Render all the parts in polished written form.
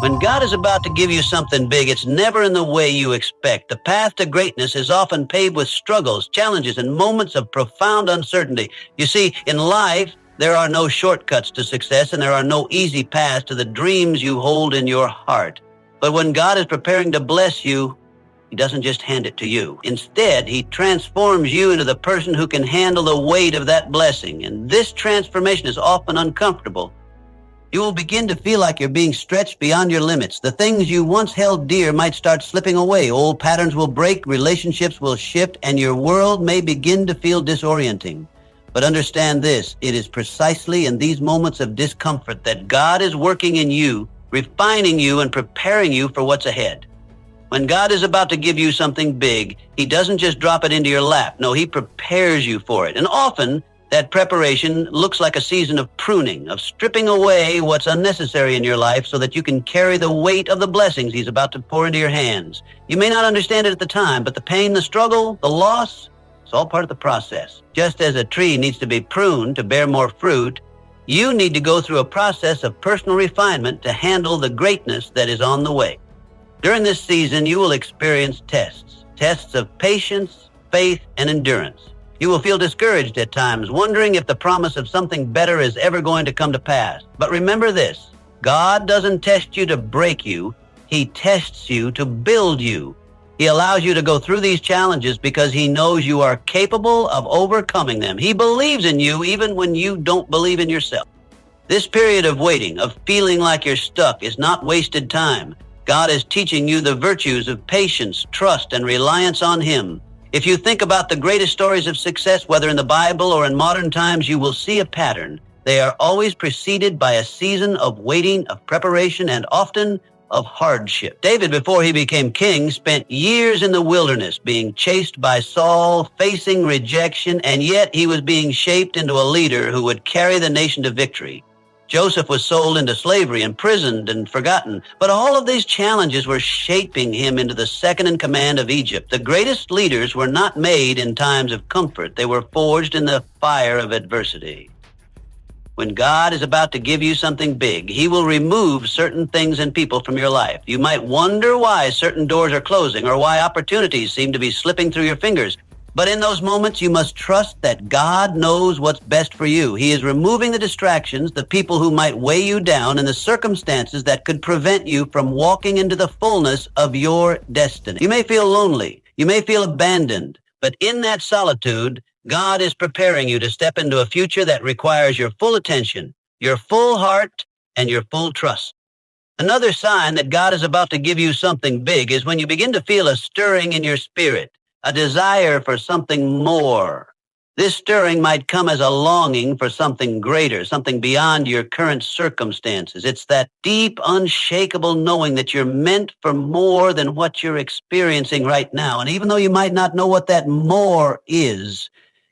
When God is about to give you something big, it's never in the way you expect. The path to greatness is often paved with struggles, challenges, and moments of profound uncertainty. You see, in life, there are no shortcuts to success, and there are no easy paths to the dreams you hold in your heart. But when God is preparing to bless you, He doesn't just hand it to you. Instead, He transforms you into the person who can handle the weight of that blessing. And this transformation is often uncomfortable. You will begin to feel like you're being stretched beyond your limits. The things you once held dear might start slipping away. Old patterns will break, relationships will shift, and your world may begin to feel disorienting. But understand this, it is precisely in these moments of discomfort that God is working in you, refining you, and preparing you for what's ahead. When God is about to give you something big, He doesn't just drop it into your lap. No, He prepares you for it. And often, that preparation looks like a season of pruning, of stripping away what's unnecessary in your life so that you can carry the weight of the blessings He's about to pour into your hands. You may not understand it at the time, but the pain, the struggle, the loss, it's all part of the process. Just as a tree needs to be pruned to bear more fruit, you need to go through a process of personal refinement to handle the greatness that is on the way. During this season, you will experience tests of patience, faith, and endurance. You will feel discouraged at times, wondering if the promise of something better is ever going to come to pass. But remember this, God doesn't test you to break you. He tests you to build you. He allows you to go through these challenges because He knows you are capable of overcoming them. He believes in you even when you don't believe in yourself. This period of waiting, of feeling like you're stuck, is not wasted time. God is teaching you the virtues of patience, trust, and reliance on Him. If you think about the greatest stories of success, whether in the Bible or in modern times, you will see a pattern. They are always preceded by a season of waiting, of preparation, and often of hardship. David, before he became king, spent years in the wilderness, being chased by Saul, facing rejection, and yet he was being shaped into a leader who would carry the nation to victory. Joseph was sold into slavery, imprisoned, and forgotten. But all of these challenges were shaping him into the second in command of Egypt. The greatest leaders were not made in times of comfort. They were forged in the fire of adversity. When God is about to give you something big, He will remove certain things and people from your life. You might wonder why certain doors are closing or why opportunities seem to be slipping through your fingers. But in those moments, you must trust that God knows what's best for you. He is removing the distractions, the people who might weigh you down, and the circumstances that could prevent you from walking into the fullness of your destiny. You may feel lonely. You may feel abandoned. But in that solitude, God is preparing you to step into a future that requires your full attention, your full heart, and your full trust. Another sign that God is about to give you something big is when you begin to feel a stirring in your spirit, a desire for something more. This stirring might come as a longing for something greater, something beyond your current circumstances. It's that deep, unshakable knowing that you're meant for more than what you're experiencing right now. And even though you might not know what that more is,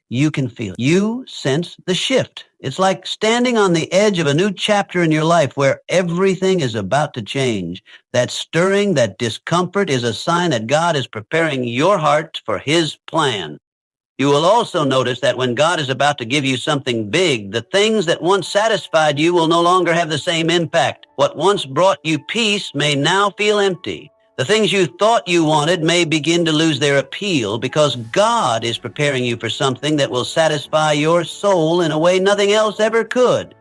you can feel it. You sense the shift. It's like standing on the edge of a new chapter in your life where everything is about to change. That stirring, that discomfort is a sign that God is preparing your heart for His plan. You will also notice that when God is about to give you something big, the things that once satisfied you will no longer have the same impact. What once brought you peace may now feel empty. The things you thought you wanted may begin to lose their appeal because God is preparing you for something that will satisfy your soul in a way nothing else ever could.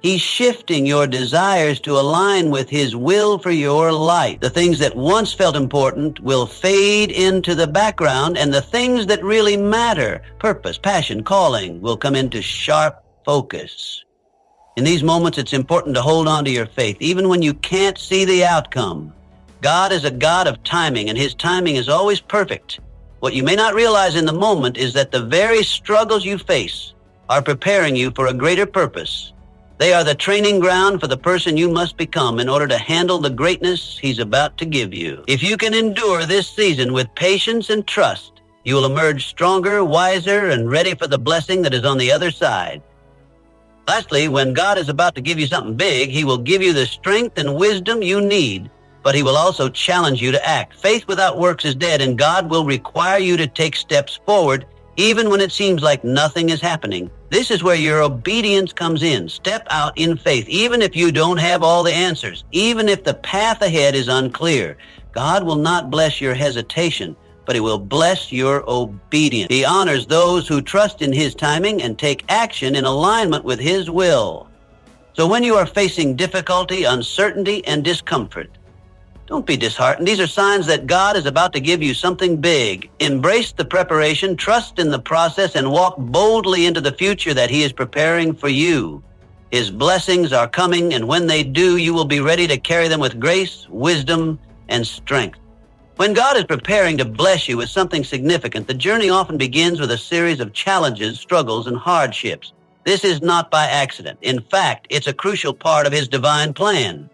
He's shifting your desires to align with His will for your life. The things that once felt important will fade into the background, and the things that really matter, purpose, passion, calling, will come into sharp focus. In these moments, it's important to hold on to your faith, even when you can't see the outcome. God is a God of timing, and His timing is always perfect. What you may not realize in the moment is that the very struggles you face are preparing you for a greater purpose. They are the training ground for the person you must become in order to handle the greatness He's about to give you. If you can endure this season with patience and trust, you will emerge stronger, wiser, and ready for the blessing that is on the other side. Lastly, when God is about to give you something big, He will give you the strength and wisdom you need, but He will also challenge you to act. Faith without works is dead, and God will require you to take steps forward even when it seems like nothing is happening. This is where your obedience comes in. Step out in faith, even if you don't have all the answers, even if the path ahead is unclear. God will not bless your hesitation, but He will bless your obedience. He honors those who trust in His timing and take action in alignment with His will. So when you are facing difficulty, uncertainty, and discomfort, don't be disheartened. These are signs that God is about to give you something big. Embrace the preparation, trust in the process, and walk boldly into the future that He is preparing for you. His blessings are coming, and when they do, you will be ready to carry them with grace, wisdom, and strength. When God is preparing to bless you with something significant, the journey often begins with a series of challenges, struggles, and hardships. This is not by accident. In fact, it's a crucial part of His divine plan.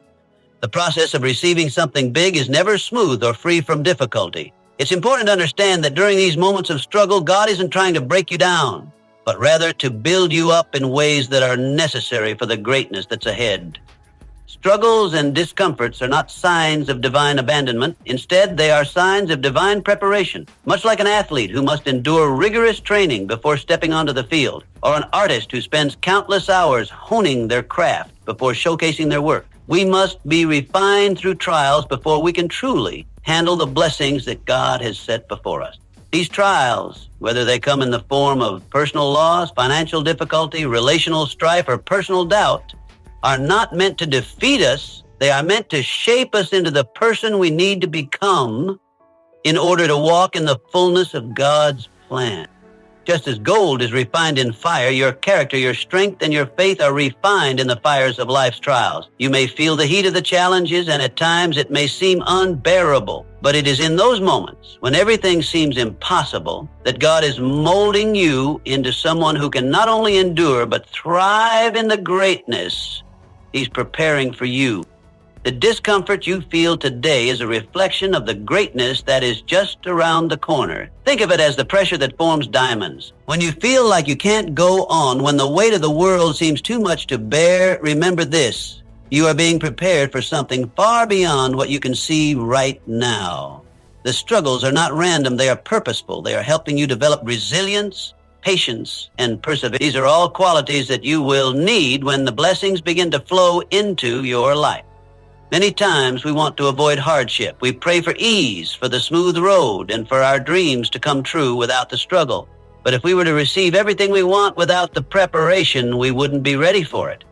The process of receiving something big is never smooth or free from difficulty. It's important to understand that during these moments of struggle, God isn't trying to break you down, but rather to build you up in ways that are necessary for the greatness that's ahead. Struggles and discomforts are not signs of divine abandonment. Instead, they are signs of divine preparation, much like an athlete who must endure rigorous training before stepping onto the field, or an artist who spends countless hours honing their craft before showcasing their work. We must be refined through trials before we can truly handle the blessings that God has set before us. These trials, whether they come in the form of personal loss, financial difficulty, relational strife, or personal doubt, are not meant to defeat us. They are meant to shape us into the person we need to become in order to walk in the fullness of God's plan. Just as gold is refined in fire, your character, your strength, and your faith are refined in the fires of life's trials. You may feel the heat of the challenges, and at times it may seem unbearable. But it is in those moments when everything seems impossible that God is molding you into someone who can not only endure, but thrive in the greatness He's preparing for you. The discomfort you feel today is a reflection of the greatness that is just around the corner. Think of it as the pressure that forms diamonds. When you feel like you can't go on, when the weight of the world seems too much to bear, remember this: you are being prepared for something far beyond what you can see right now. The struggles are not random, they are purposeful. They are helping you develop resilience, patience, and perseverance. These are all qualities that you will need when the blessings begin to flow into your life. Many times we want to avoid hardship. We pray for ease, for the smooth road, and for our dreams to come true without the struggle. But if we were to receive everything we want without the preparation, we wouldn't be ready for it.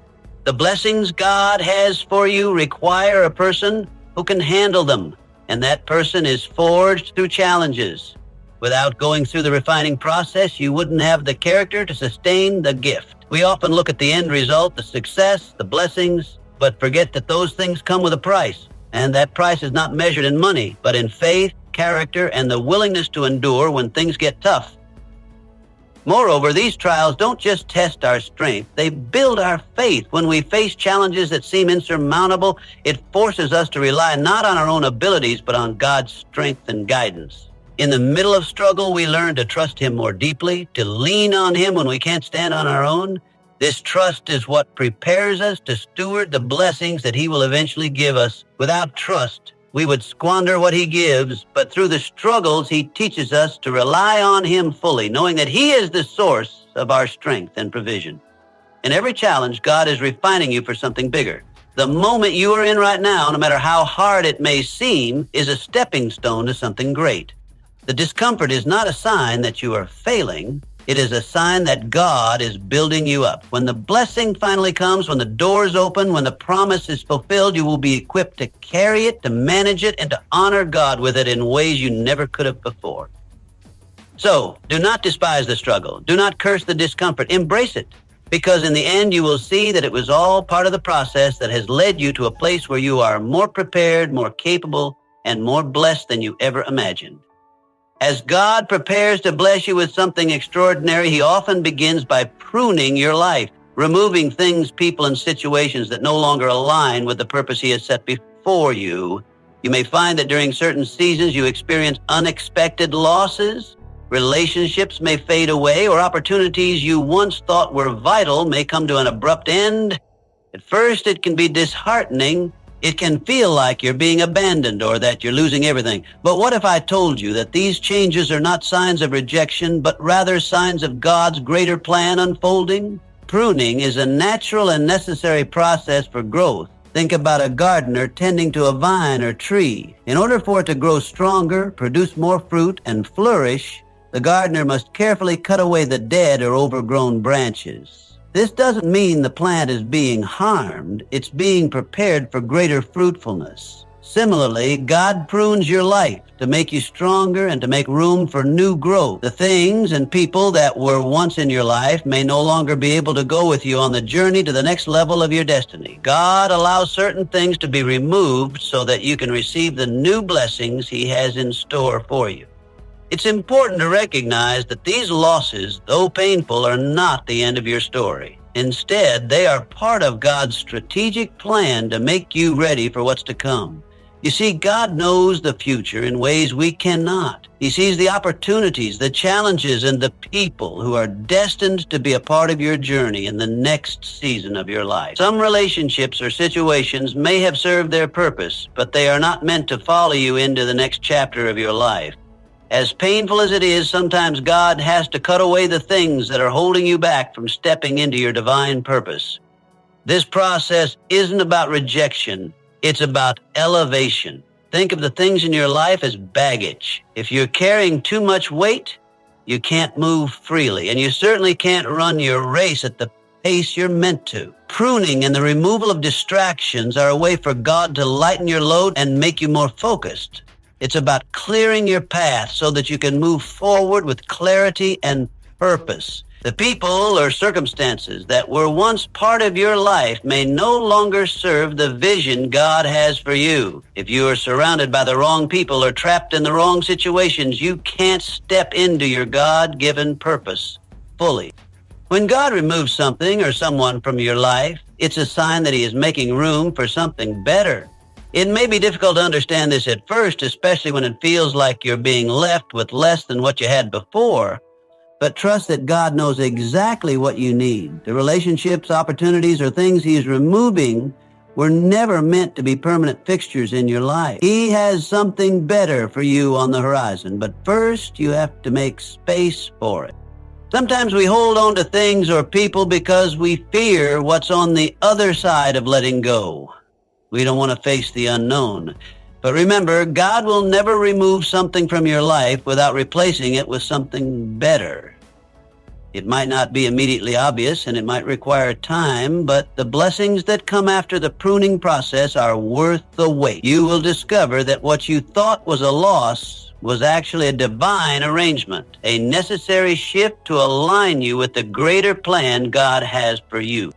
The blessings God has for you require a person who can handle them, and that person is forged through challenges. Without going through the refining process, you wouldn't have the character to sustain the gift. We often look at the end result, the success, the blessings, but forget that those things come with a price. And that price is not measured in money, but in faith, character, and the willingness to endure when things get tough. Moreover, these trials don't just test our strength, they build our faith. When we face challenges that seem insurmountable, it forces us to rely not on our own abilities, but on God's strength and guidance. In the middle of struggle, we learn to trust Him more deeply, to lean on Him when we can't stand on our own. This trust is what prepares us to steward the blessings that He will eventually give us. Without trust, we would squander what He gives, but through the struggles, He teaches us to rely on Him fully, knowing that He is the source of our strength and provision. In every challenge, God is refining you for something bigger. The moment you are in right now, no matter how hard it may seem, is a stepping stone to something great. The discomfort is not a sign that you are failing. It is a sign that God is building you up. When the blessing finally comes, when the doors open, when the promise is fulfilled, you will be equipped to carry it, to manage it, and to honor God with it in ways you never could have before. So, do not despise the struggle. Do not curse the discomfort. Embrace it, because in the end, you will see that it was all part of the process that has led you to a place where you are more prepared, more capable, and more blessed than you ever imagined. As God prepares to bless you with something extraordinary, He often begins by pruning your life, removing things, people, and situations that no longer align with the purpose He has set before you. You may find that during certain seasons you experience unexpected losses, relationships may fade away, or opportunities you once thought were vital may come to an abrupt end. At first, it can be disheartening, It can feel like you're being abandoned or that you're losing everything. But what if I told you that these changes are not signs of rejection, but rather signs of God's greater plan unfolding? Pruning is a natural and necessary process for growth. Think about a gardener tending to a vine or tree. In order for it to grow stronger, produce more fruit, and flourish, the gardener must carefully cut away the dead or overgrown branches. This doesn't mean the plant is being harmed. It's being prepared for greater fruitfulness. Similarly, God prunes your life to make you stronger and to make room for new growth. The things and people that were once in your life may no longer be able to go with you on the journey to the next level of your destiny. God allows certain things to be removed so that you can receive the new blessings He has in store for you. It's important to recognize that these losses, though painful, are not the end of your story. Instead, they are part of God's strategic plan to make you ready for what's to come. You see, God knows the future in ways we cannot. He sees the opportunities, the challenges, and the people who are destined to be a part of your journey in the next season of your life. Some relationships or situations may have served their purpose, but they are not meant to follow you into the next chapter of your life. As painful as it is, sometimes God has to cut away the things that are holding you back from stepping into your divine purpose. This process isn't about rejection. It's about elevation. Think of the things in your life as baggage. If you're carrying too much weight, you can't move freely, and you certainly can't run your race at the pace you're meant to. Pruning and the removal of distractions are a way for God to lighten your load and make you more focused. It's about clearing your path so that you can move forward with clarity and purpose. The people or circumstances that were once part of your life may no longer serve the vision God has for you. If you are surrounded by the wrong people or trapped in the wrong situations, you can't step into your God-given purpose fully. When God removes something or someone from your life, it's a sign that He is making room for something better. It may be difficult to understand this at first, especially when it feels like you're being left with less than what you had before. But trust that God knows exactly what you need. The relationships, opportunities, or things He's removing were never meant to be permanent fixtures in your life. He has something better for you on the horizon, but first you have to make space for it. Sometimes we hold on to things or people because we fear what's on the other side of letting go. We don't want to face the unknown. But remember, God will never remove something from your life without replacing it with something better. It might not be immediately obvious and it might require time, but the blessings that come after the pruning process are worth the wait. You will discover that what you thought was a loss was actually a divine arrangement, a necessary shift to align you with the greater plan God has for you.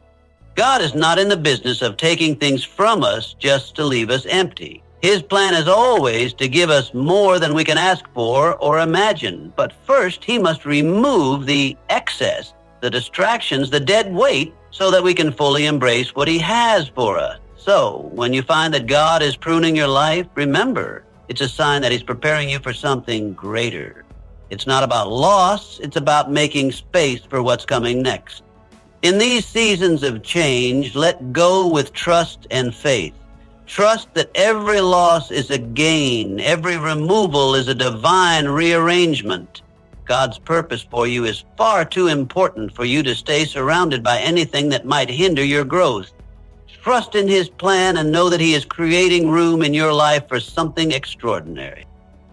God is not in the business of taking things from us just to leave us empty. His plan is always to give us more than we can ask for or imagine. But first, He must remove the excess, the distractions, the dead weight, so that we can fully embrace what He has for us. So, when you find that God is pruning your life, remember, it's a sign that He's preparing you for something greater. It's not about loss, it's about making space for what's coming next. In these seasons of change, let go with trust and faith. Trust that every loss is a gain. Every removal is a divine rearrangement. God's purpose for you is far too important for you to stay surrounded by anything that might hinder your growth. Trust in His plan and know that He is creating room in your life for something extraordinary.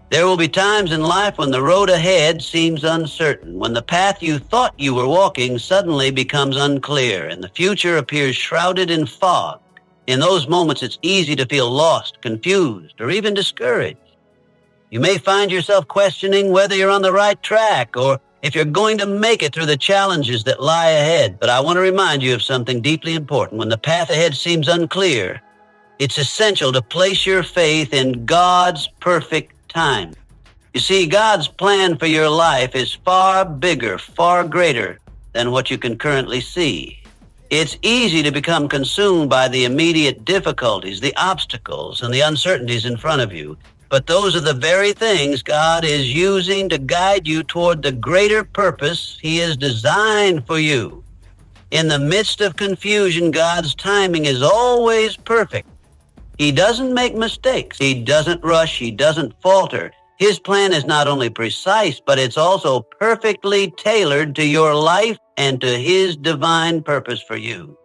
There will be times in life when the road ahead seems uncertain, when the path you thought you were walking suddenly becomes unclear and the future appears shrouded in fog. In those moments, it's easy to feel lost, confused, or even discouraged. You may find yourself questioning whether you're on the right track or if you're going to make it through the challenges that lie ahead. But I want to remind you of something deeply important. When the path ahead seems unclear, it's essential to place your faith in God's perfect time. You see, God's plan for your life is far bigger, far greater than what you can currently see. It's easy to become consumed by the immediate difficulties, the obstacles, and the uncertainties in front of you. But those are the very things God is using to guide you toward the greater purpose He has designed for you. In the midst of confusion, God's timing is always perfect. He doesn't make mistakes. He doesn't rush. He doesn't falter. His plan is not only precise, but it's also perfectly tailored to your life and to His divine purpose for you.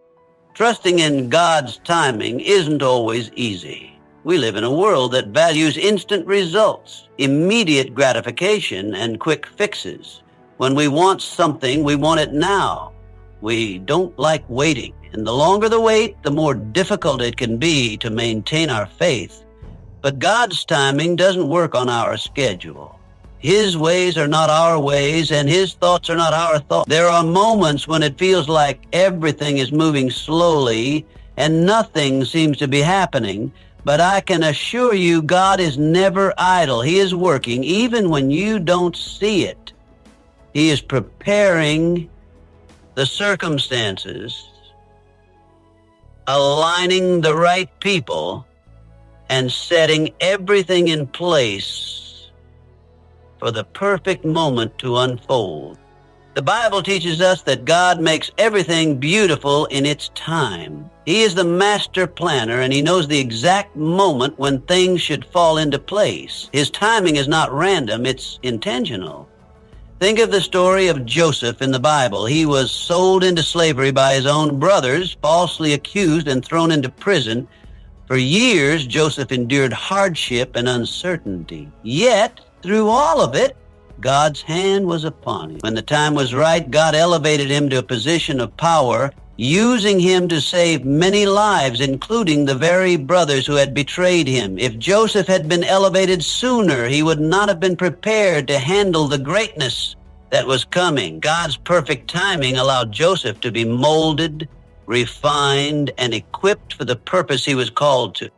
Trusting in God's timing isn't always easy. We live in a world that values instant results, immediate gratification, and quick fixes. When we want something, we want it now. We don't like waiting, and the longer the wait, the more difficult it can be to maintain our faith. But God's timing doesn't work on our schedule. His ways are not our ways, and His thoughts are not our thoughts. There are moments when it feels like everything is moving slowly and nothing seems to be happening. But I can assure you, God is never idle. He is working even when you don't see it. He is preparing the circumstances, aligning the right people, and setting everything in place for the perfect moment to unfold. The Bible teaches us that God makes everything beautiful in its time. He is the master planner, and He knows the exact moment when things should fall into place. His timing is not random, it's intentional. Think of the story of Joseph in the Bible. He was sold into slavery by his own brothers, falsely accused and thrown into prison. For years, Joseph endured hardship and uncertainty. Yet, through all of it, God's hand was upon him. When the time was right, God elevated him to a position of power, using him to save many lives, including the very brothers who had betrayed him. If Joseph had been elevated sooner, he would not have been prepared to handle the greatness that was coming. God's perfect timing allowed Joseph to be molded, refined, and equipped for the purpose he was called to.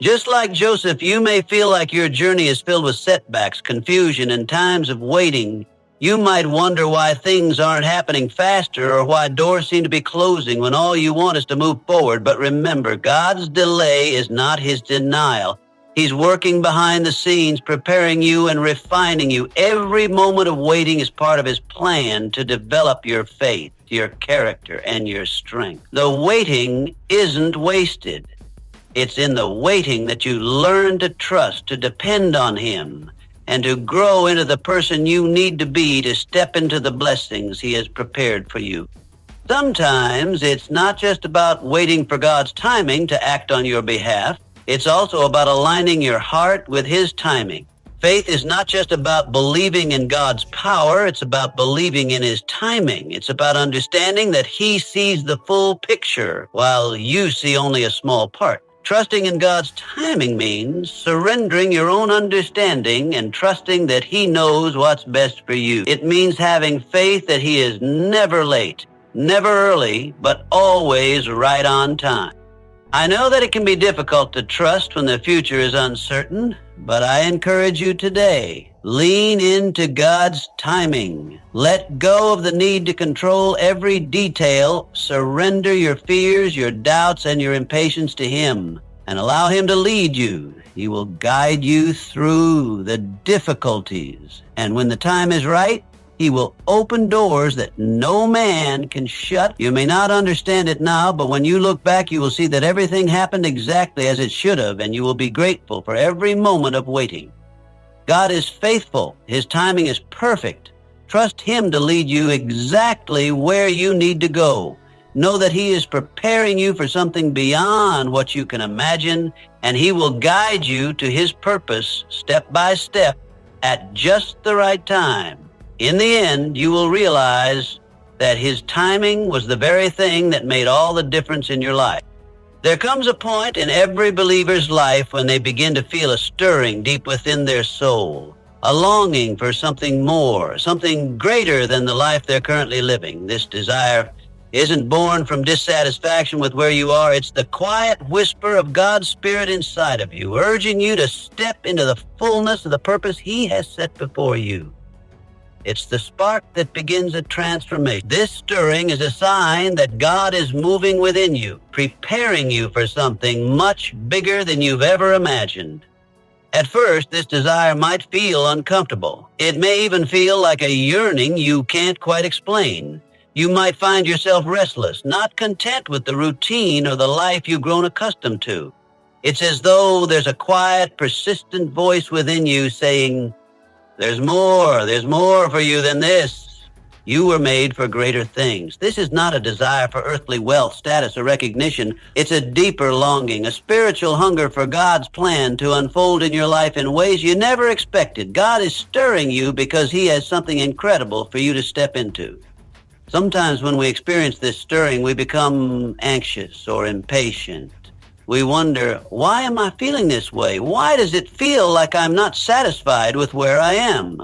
Just like Joseph, you may feel like your journey is filled with setbacks, confusion, and times of waiting. You might wonder why things aren't happening faster or why doors seem to be closing when all you want is to move forward. But remember, God's delay is not His denial. He's working behind the scenes, preparing you and refining you. Every moment of waiting is part of His plan to develop your faith, your character, and your strength. The waiting isn't wasted. It's in the waiting that you learn to trust, to depend on Him, and to grow into the person you need to be to step into the blessings He has prepared for you. Sometimes it's not just about waiting for God's timing to act on your behalf. It's also about aligning your heart with His timing. Faith is not just about believing in God's power. It's about believing in His timing. It's about understanding that He sees the full picture while you see only a small part. Trusting in God's timing means surrendering your own understanding and trusting that He knows what's best for you. It means having faith that He is never late, never early, but always right on time. I know that it can be difficult to trust when the future is uncertain, but I encourage you today, lean into God's timing. Let go of the need to control every detail. Surrender your fears, your doubts, and your impatience to Him, and allow Him to lead you. He will guide you through the difficulties, and when the time is right, He will open doors that no man can shut. You may not understand it now, but when you look back, you will see that everything happened exactly as it should have, and you will be grateful for every moment of waiting. God is faithful. His timing is perfect. Trust Him to lead you exactly where you need to go. Know that He is preparing you for something beyond what you can imagine, and He will guide you to His purpose step by step at just the right time. In the end, you will realize that His timing was the very thing that made all the difference in your life. There comes a point in every believer's life when they begin to feel a stirring deep within their soul, a longing for something more, something greater than the life they're currently living. This desire isn't born from dissatisfaction with where you are. It's the quiet whisper of God's Spirit inside of you, urging you to step into the fullness of the purpose He has set before you. It's the spark that begins a transformation. This stirring is a sign that God is moving within you, preparing you for something much bigger than you've ever imagined. At first, this desire might feel uncomfortable. It may even feel like a yearning you can't quite explain. You might find yourself restless, not content with the routine or the life you've grown accustomed to. It's as though there's a quiet, persistent voice within you saying, there's more for you than this. You were made for greater things. This is not a desire for earthly wealth, status, or recognition. It's a deeper longing, a spiritual hunger for God's plan to unfold in your life in ways you never expected. God is stirring you because He has something incredible for you to step into. Sometimes when we experience this stirring, we become anxious or impatient. We wonder, why am I feeling this way? Why does it feel like I'm not satisfied with where I am?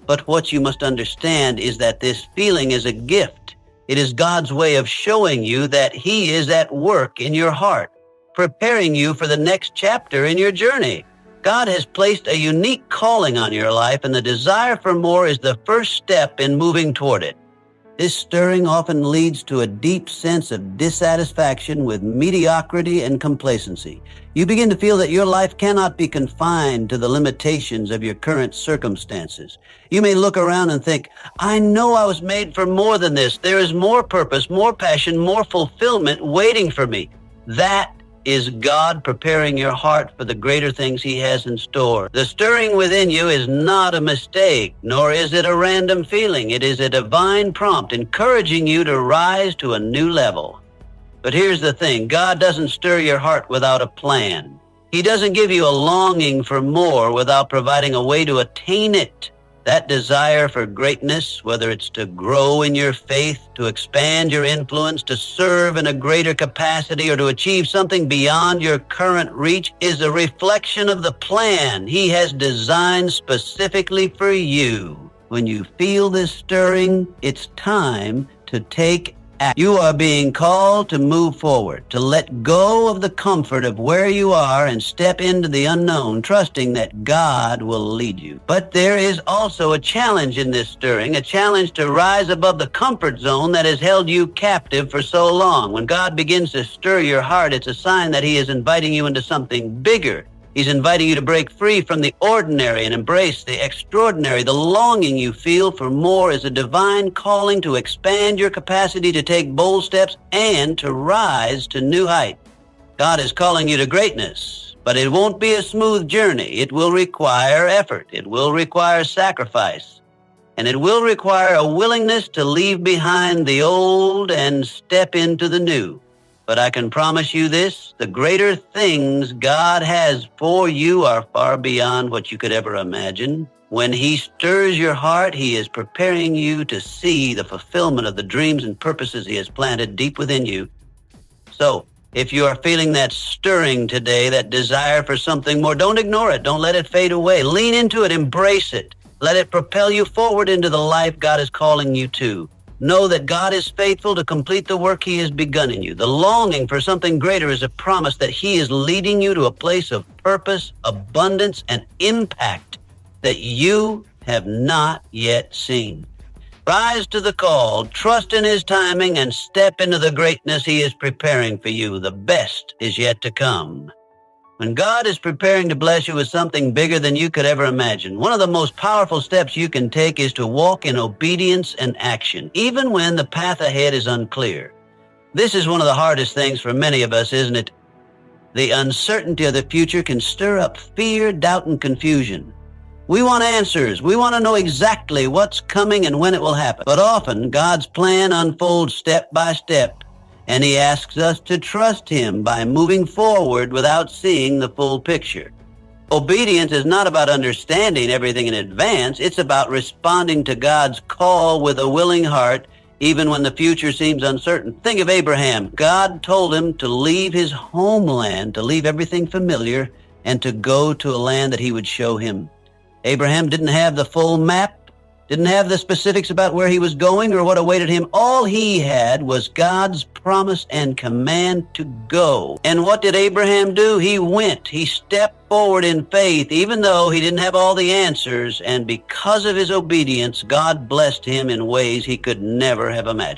But what you must understand is that this feeling is a gift. It is God's way of showing you that He is at work in your heart, preparing you for the next chapter in your journey. God has placed a unique calling on your life, and the desire for more is the first step in moving toward it. This stirring often leads to a deep sense of dissatisfaction with mediocrity and complacency. You begin to feel that your life cannot be confined to the limitations of your current circumstances. You may look around and think, I know I was made for more than this. There is more purpose, more passion, more fulfillment waiting for me. That is God preparing your heart for the greater things He has in store. The stirring within you is not a mistake, nor is it a random feeling. It is a divine prompt encouraging you to rise to a new level. But here's the thing, God doesn't stir your heart without a plan. He doesn't give you a longing for more without providing a way to attain it. That desire for greatness, whether it's to grow in your faith, to expand your influence, to serve in a greater capacity, or to achieve something beyond your current reach, is a reflection of the plan He has designed specifically for you. When you feel this stirring, it's time to take action. You are being called to move forward, to let go of the comfort of where you are and step into the unknown, trusting that God will lead you. But there is also a challenge in this stirring, a challenge to rise above the comfort zone that has held you captive for so long. When God begins to stir your heart, it's a sign that He is inviting you into something bigger. He's inviting you to break free from the ordinary and embrace the extraordinary. The longing you feel for more is a divine calling to expand your capacity to take bold steps and to rise to new heights. God is calling you to greatness, but it won't be a smooth journey. It will require effort. It will require sacrifice. And it will require a willingness to leave behind the old and step into the new. But I can promise you this, the greater things God has for you are far beyond what you could ever imagine. When He stirs your heart, He is preparing you to see the fulfillment of the dreams and purposes He has planted deep within you. So, if you are feeling that stirring today, that desire for something more, don't ignore it. Don't let it fade away. Lean into it. Embrace it. Let it propel you forward into the life God is calling you to. Know that God is faithful to complete the work He has begun in you. The longing for something greater is a promise that He is leading you to a place of purpose, abundance, and impact that you have not yet seen. Rise to the call, trust in His timing, and step into the greatness He is preparing for you. The best is yet to come. When God is preparing to bless you with something bigger than you could ever imagine, one of the most powerful steps you can take is to walk in obedience and action, even when the path ahead is unclear. This is one of the hardest things for many of us, isn't it? The uncertainty of the future can stir up fear, doubt, and confusion. We want answers. We want to know exactly what's coming and when it will happen. But often, God's plan unfolds step by step, and He asks us to trust Him by moving forward without seeing the full picture. Obedience is not about understanding everything in advance. It's about responding to God's call with a willing heart, even when the future seems uncertain. Think of Abraham. God told him to leave his homeland, to leave everything familiar, and to go to a land that He would show him. Abraham didn't have the full map, didn't have the specifics about where he was going or what awaited him. All he had was God's promise and command to go. And what did Abraham do? He went. He stepped forward in faith, even though he didn't have all the answers. And because of his obedience, God blessed him in ways he could never have imagined.